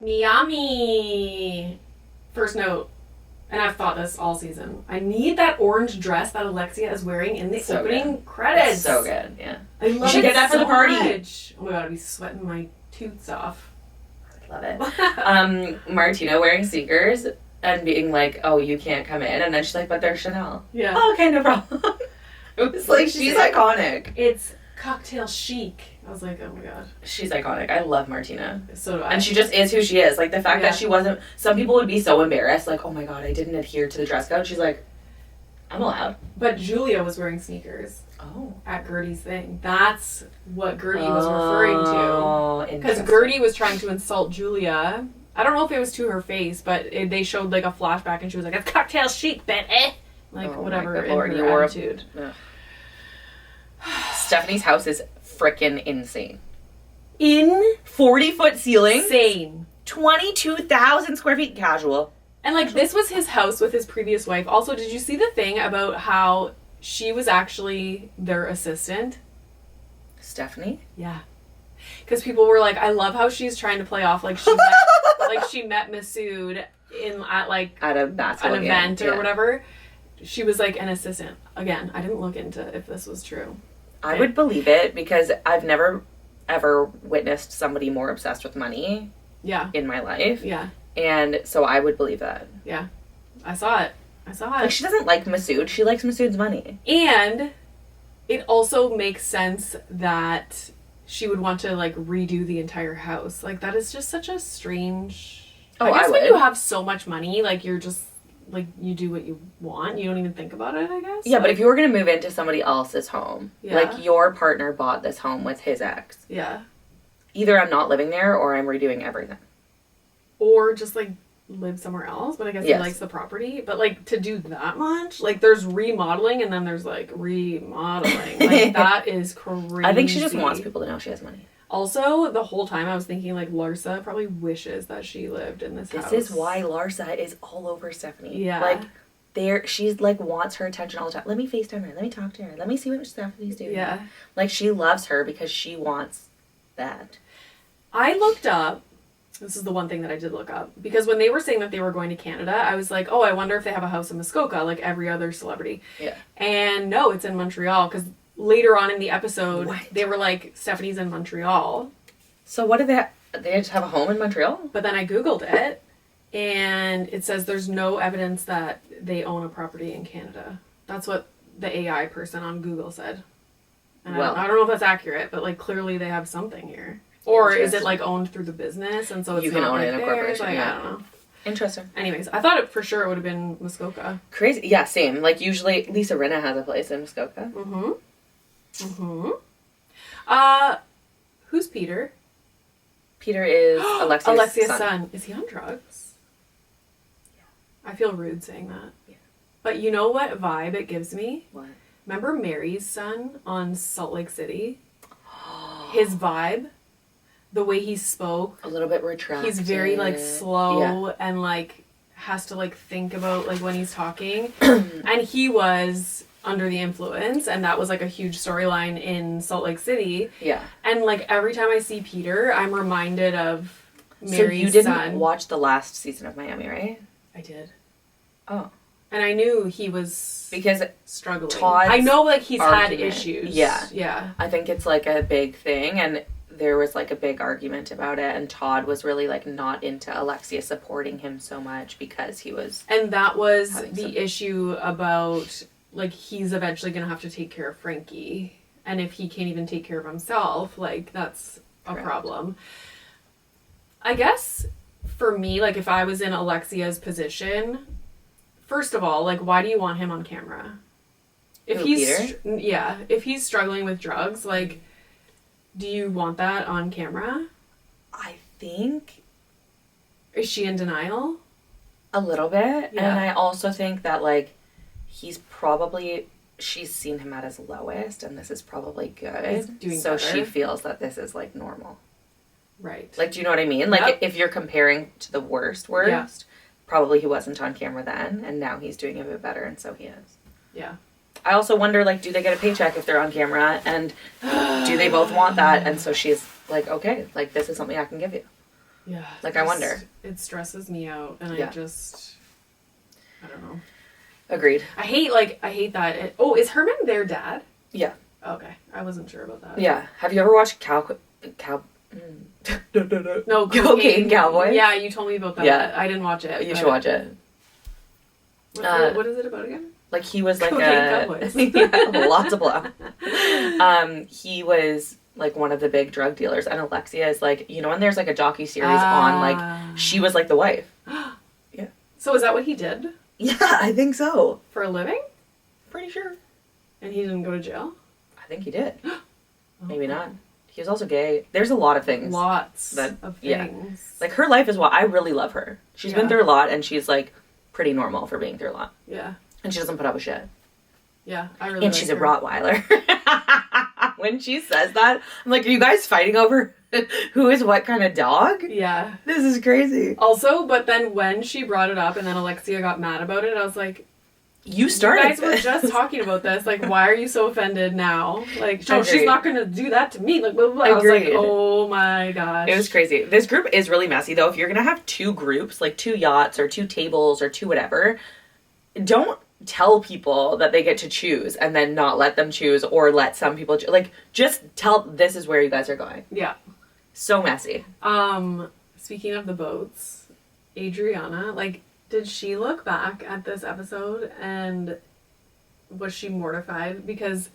Miami. First note, and I've thought this all season. I need that orange dress that Alexia is wearing in the opening credits. It's so good, yeah. I love it. You should get that for the party. Much. Oh my god, I'd be sweating my tooths off. I love it. Martina wearing sneakers and being like, "Oh, you can't come in," and then she's like, "But they're Chanel." Yeah. Oh, okay, no problem. It was like she's iconic. It's cocktail chic. I was like, oh my god. She's iconic. I love Martina. So do I. And she just is who she is. Like, the fact that she wasn't... Some people would be so embarrassed. Like, oh my god, I didn't adhere to the dress code. She's like, I'm allowed. But Julia was wearing sneakers. Oh. At Gertie's thing. That's what Gertie was referring to. Oh, because Gertie was trying to insult Julia. I don't know if it was to her face, but they showed, like, a flashback, and she was like, it's cocktail chic, bitch. Like, whatever in her attitude. Stephanie's house is frickin' insane. 40-foot ceiling. Insane. 22,000 square feet casual. And, like, this was his house with his previous wife. Also, did you see the thing about how she was actually their assistant? Stephanie? Yeah. Because people were like, I love how she's trying to play off like she met Masood at a basketball an event or whatever. She was like an assistant. Again, I didn't look into if this was true. I would believe it because I've never ever witnessed somebody more obsessed with money in my life. Yeah. And so I would believe that. Yeah. I saw it. Like, she doesn't like Masood. She likes Masood's money. And it also makes sense that she would want to, like, redo the entire house. Like, that is just such a strange... I guess when you have so much money, like, you're just... Like, you do what you want. You don't even think about it, I guess. Yeah, but if you were going to move into somebody else's home, like, your partner bought this home with his ex. Yeah. Either I'm not living there or I'm redoing everything. Or just, like, live somewhere else. But I guess he likes the property. But, like, to do that much? Like, there's remodeling and then there's, like, remodeling. Like, that is crazy. I think she just wants people to know she has money. Also, the whole time I was thinking, like, Larsa probably wishes that she lived in this house. This is why Larsa is all over Stephanie. Yeah. Like, she's, like, wants her attention all the time. Let me FaceTime her. Let me talk to her. Let me see what Stephanie's doing. Yeah. Like, she loves her because she wants that. I looked up, this is the one thing that I did look up, because when they were saying that they were going to Canada, I was like, oh, I wonder if they have a house in Muskoka, like every other celebrity. Yeah. And no, it's in Montreal, because... Later on in the episode, they were like, Stephanie's in Montreal. So what do they have? They just have a home in Montreal? But then I Googled it, and it says there's no evidence that they own a property in Canada. That's what the AI person on Google said. And I don't know if that's accurate, but, like, clearly they have something here. Or is it, like, owned through the business, and so it's you can not own like it in a corporation. Like, I don't know. Interesting. Anyways, I thought it for sure it would have been Muskoka. Crazy. Yeah, same. Like, usually Lisa Rinna has a place in Muskoka. Mm-hmm. Who's Peter? Peter is Alexia's son. Is he on drugs? Yeah. I feel rude saying that. Yeah. But you know what vibe it gives me? What? Remember Mary's son on Salt Lake City? His vibe, the way he spoke. A little bit retracted. He's very, like, slow and, like, has to, like, think about, like, when he's talking. And he was... under the influence, and that was, like, a huge storyline in Salt Lake City. Yeah. And, like, every time I see Peter, I'm reminded of Mary's son. So you didn't watch the last season of Miami, right? I did. Oh. And I knew he was... Because struggling. Todd's I know, like, he's argument, had issues. Yeah. Yeah. I think it's, like, a big thing, and there was, like, a big argument about it, and Todd was really, like, not into Alexia supporting him so much because he was... And that was the issue about... Like, he's eventually going to have to take care of Frankie. And if he can't even take care of himself, like, that's a problem. I guess, for me, like, if I was in Alexia's position, first of all, like, why do you want him on camera? If Peter? If he's struggling with drugs, like, do you want that on camera? I think... Is she in denial? A little bit. Yeah. And I also think that, like, she's seen him at his lowest, and this is probably good. He's doing so better. She feels that this is, like, normal. Right. Like, do you know what I mean? Like, if you're comparing to the worst, probably he wasn't on camera then, and now he's doing a bit better, and so he is. Yeah. I also wonder, like, do they get a paycheck if they're on camera, and do they both want that? And so she's like, okay, like, this is something I can give you. Yeah. Like, I wonder. It stresses me out, and Yeah. I don't know. Agreed. I hate that. Is Herman their dad? Yeah. Okay. I wasn't sure about that. Yeah. Have you ever watched No, Cocaine Cowboy? Yeah, you told me about that. Yeah. I didn't watch it. You should watch it. What is it about again? Like, he was like Cocaine Cowboys. yeah, lots of blow. He was like one of the big drug dealers, and Alexia is like, you know, when there's like a jockey series on, like, she was like the wife. Yeah. So is that what he did Yeah, I think so. for a living? Pretty sure. And he didn't go to jail? I think he did. Maybe not. He was also gay. There's a lot of things. Lots that- of yeah. things. Like, her life is what I really love her. She's been through a lot, and she's like pretty normal for being through a lot. Yeah. And she doesn't put up with shit. Yeah, I really And like she's her. a Rottweiler. When she says that, I'm like, are you guys fighting over who is what kind of dog? Yeah. This is crazy. Also, but then when she brought it up and then Alexia got mad about it, I was like, You started you guys were this. just talking about this. Like, why are you so offended now? Like, Agreed. she's not going to do that to me. Like, blah, blah, blah. I was like, Agreed. oh my gosh. It was crazy. This group is really messy, though. If you're going to have two groups, like 2 yachts or 2 tables or 2 whatever, don't tell people that they get to choose and then not let them choose, or let some people like, just tell this is where you guys are going. Yeah. So messy. Speaking of the boats, Adriana, like, did she look back at this episode and was she mortified? Because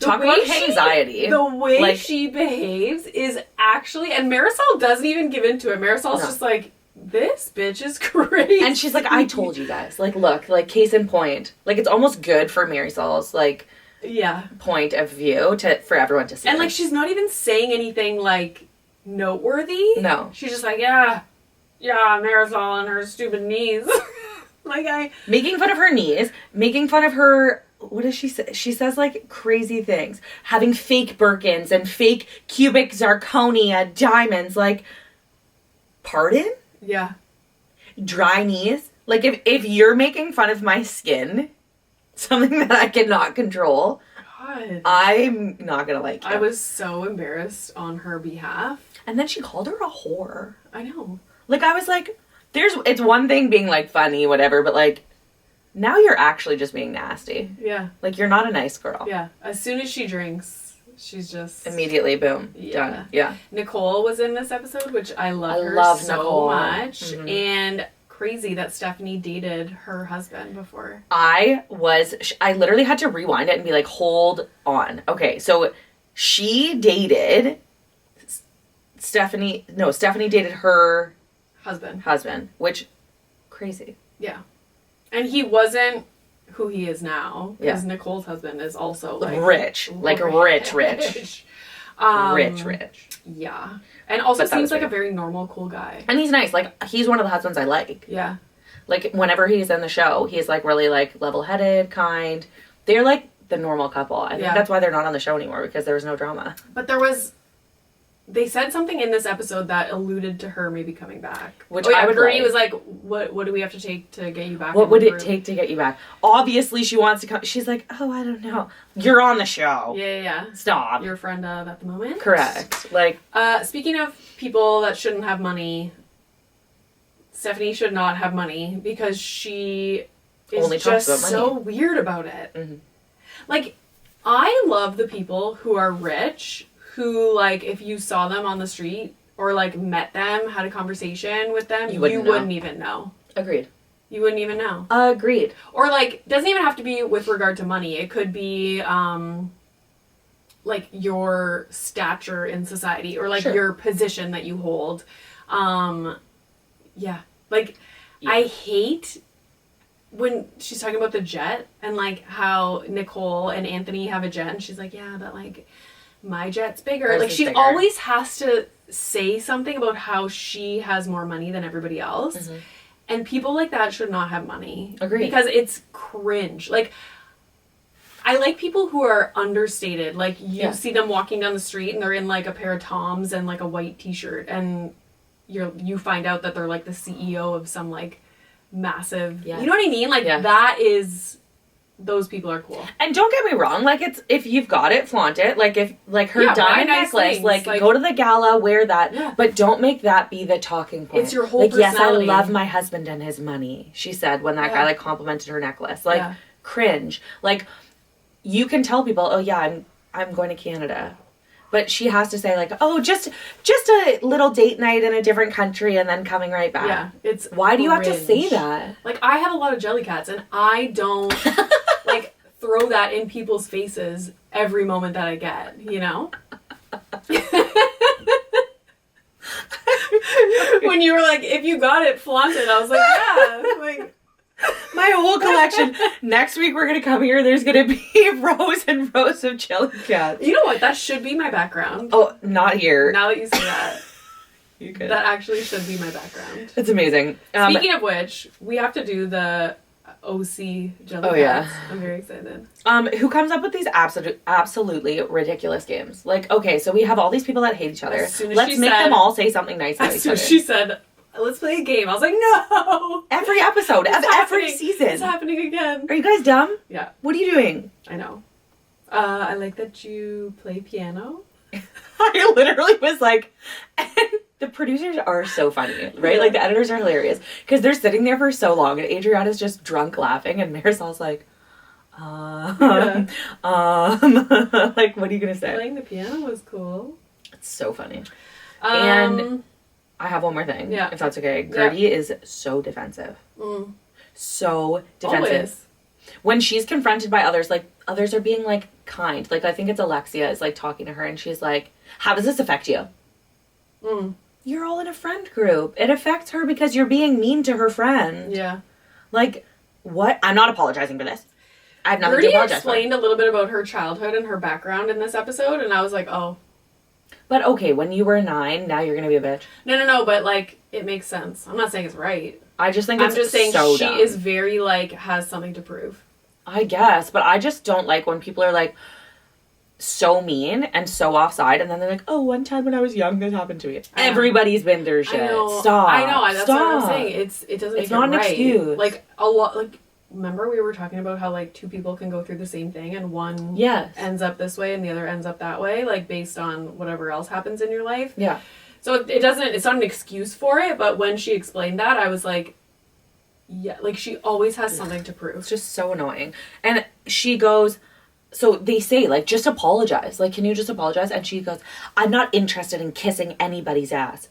Talk about anxiety. The way Like, she behaves is actually, and Marisol doesn't even give into it. Marisol's No. just like, this bitch is crazy. and she's like, I told you guys. Like, look, like, case in point. Like, it's almost good for Marisol's, like, yeah. point of view for everyone to see. And, like, she's not even saying anything, like, noteworthy. No. She's just like, yeah, Marisol and her stupid knees. making fun of her knees, making fun of her, what does she say? She says, like, crazy things. Having fake Birkins and fake cubic zirconia diamonds. Like, pardon? Yeah. Dry knees? Like, if you're making fun of my skin, something that I cannot control, God. I'm not gonna like you. I was so embarrassed on her behalf. And then she called her a whore. I know. Like, I was like, it's one thing being, like, funny, whatever, but, like, now you're actually just being nasty. Yeah. Like, you're not a nice girl. Yeah. As soon as she drinks, she's just... Immediately, boom, Yeah. done. Yeah. Nicole was in this episode, which I love her love so Nicole. much. Mhm. And crazy that Stephanie dated her husband before. I literally had to rewind it and be like, hold on. Okay, so she dated Stephanie dated her Husband. which, crazy. Yeah. And he wasn't who he is now. Because Yeah. Nicole's husband is also like... Rich. Like, rich. Rich. Rich. Yeah. And also But that seems was like a weird. very normal, cool guy. And he's nice. Like, he's one of the husbands I like. Yeah. Like, whenever he's in the show, he's, like, really, like, level-headed, kind. They're, like, the normal couple. I think Yeah. that's why they're not on the show anymore, because there was no drama. But they said something in this episode that alluded to her maybe coming back. Which yeah, I would Bernie like. was like, what do we have to take to get you back? What in would the it group?" take to get you back? Obviously, she wants to come. She's like, oh, I don't know. You're on the show. Yeah. Stop. Your friend of at the moment. Correct. Like, Speaking of people that shouldn't have money, Stephanie should not have money because she is Only talks just about so money. weird about it. Mhm. Like, I love the people who are rich, who, like, if you saw them on the street or, like, met them, had a conversation with them, You wouldn't know. wouldn't even know. agreed. You wouldn't even know. Agreed. Or, like, doesn't even have to be with regard to money. It could be, like, your stature in society or, like, Sure. your position that you hold. Yeah. Like, Yeah. I hate when she's talking about the jet and, like, how Nicole and Anthony have a jet and she's like, yeah, but, like, my jet's bigger. Ours Like, is she bigger. always has to say something about how she has more money than everybody else. Mhm. And people like that should not have money. Agreed. Because it's cringe. Like, I like people who are understated. Like, you Yeah. see them walking down the street and they're in, like, a pair of Toms and, like, a white t-shirt. And you find out that they're, like, the CEO of some, like, massive... Yeah. You know what I mean? Like, Yeah. that is those people are cool. And don't get me wrong, like, it's, if you've got it, flaunt it. Like, if, like, her Yeah, buy diamond nice necklace, things, like, like- go to the gala, wear that. Yeah. But don't make that be the talking point. It's your whole like, yes, I personality. love my husband and his money, she said when that guy, like, complimented her necklace. Like, cringe. Like, you can tell people, oh, yeah, I'm going to Canada. But she has to say, like, oh, just a little date night in a different country and then coming right back. Yeah, it's Why do you have to cringe. say that? Like, I have a lot of Jellycats, and I don't, like, throw that in people's faces every moment that I get, you know? When you were like, if you got it, flaunt it, I was like, yeah. Like, My whole collection. Next week we're gonna come here. There's gonna be rows and rows of Jellycats. you know what? That should be my background. Oh, not here. Now that you say that, You could. that actually should be my background. It's amazing. Speaking of which, we have to do the OC Jellycats. Oh, yeah. I'm very excited. Who comes up with these absolutely ridiculous games? Like, okay, so we have all these people that hate each other. As soon as Let's she make said- them all say something nice about As each soon other. as she said, let's play a game, I was like, no! Every episode of It's every happening. season. It's happening again. Are you guys dumb? Yeah, What are you doing? I know. I like that you play piano. I literally was like, and the producers are so funny, right? Like, the editors are hilarious because they're sitting there for so long, and Adriana's just drunk laughing, and Marisol's like, like, what are you gonna say? Playing the piano was cool. It's so funny. And And I have one more thing, Yeah. if that's okay. Gertie is so defensive. So defensive. always. When she's confronted by others, like, others are being, like, kind. Like, I think it's Alexia is, like, talking to her, and she's like, how does this affect you? You're all in a friend group. It affects her because you're being mean to her friend. Yeah. Like, what? I'm not apologizing for this. I have nothing to Gertie apologize explained a little bit about her childhood and her background in this episode, and I was like, oh. for. But, okay, when you were 9, now you're going to be a bitch. No, but, like, it makes sense. I'm not saying it's right. I just think I'm it's just saying so she dumb. is very, like, has something to prove. I guess, but I just don't like when people are, like, so mean and so offside, and then they're like, oh, one time when I was young, this happened to me. Everybody's been through shit. I know. Stop. I know. That's what I'm Stop. saying. It doesn't make It's not it an right. excuse. Like, a lot, like, remember we were talking about how, like, two people can go through the same thing and one Yes. ends up this way and the other ends up that way, like, based on whatever else happens in your life. Yeah. So it's not an excuse for it, but when she explained that, I was like, yeah, like, she always has something to prove. It's just so annoying. And she goes, so they say, like, just apologize. Like, can you just apologize? And she goes, I'm not interested in kissing anybody's ass.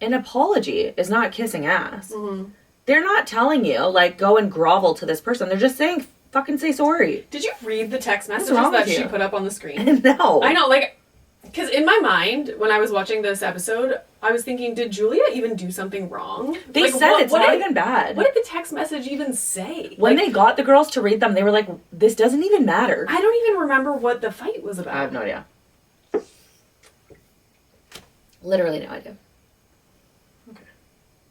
An apology is not kissing ass. Mm-hmm. They're not telling you, like, go and grovel to this person. They're just saying, fucking say sorry. Did you read the text What's messages wrong that with she you? put up on the screen? No. I know, like, because in my mind, when I was watching this episode, I was thinking, did Julia even do something wrong? They Like, said it's not did- even bad. What did the text message even say? When Like, they got the girls to read them, they were like, this doesn't even matter. I don't even remember what the fight was about. I have no idea. Literally no idea. Okay.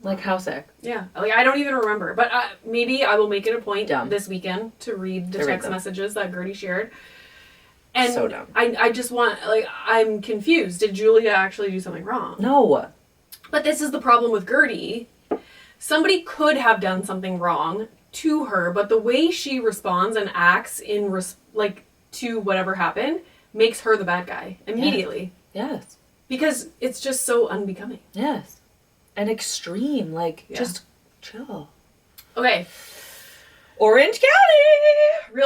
Like, how sick. Yeah, like, I don't even remember. But maybe I will make it a point Dumb. this weekend to read the To read text them. messages that Gertie shared. And So dumb. I just want, like, I'm confused. Did Julia actually do something wrong? No. But this is the problem with Gertie. Somebody could have done something wrong to her, but the way she responds and acts in to whatever happened makes her the bad guy immediately. Yes. Because it's just so unbecoming. Yes. And extreme. Like, Yeah. just chill. Okay. Orange County!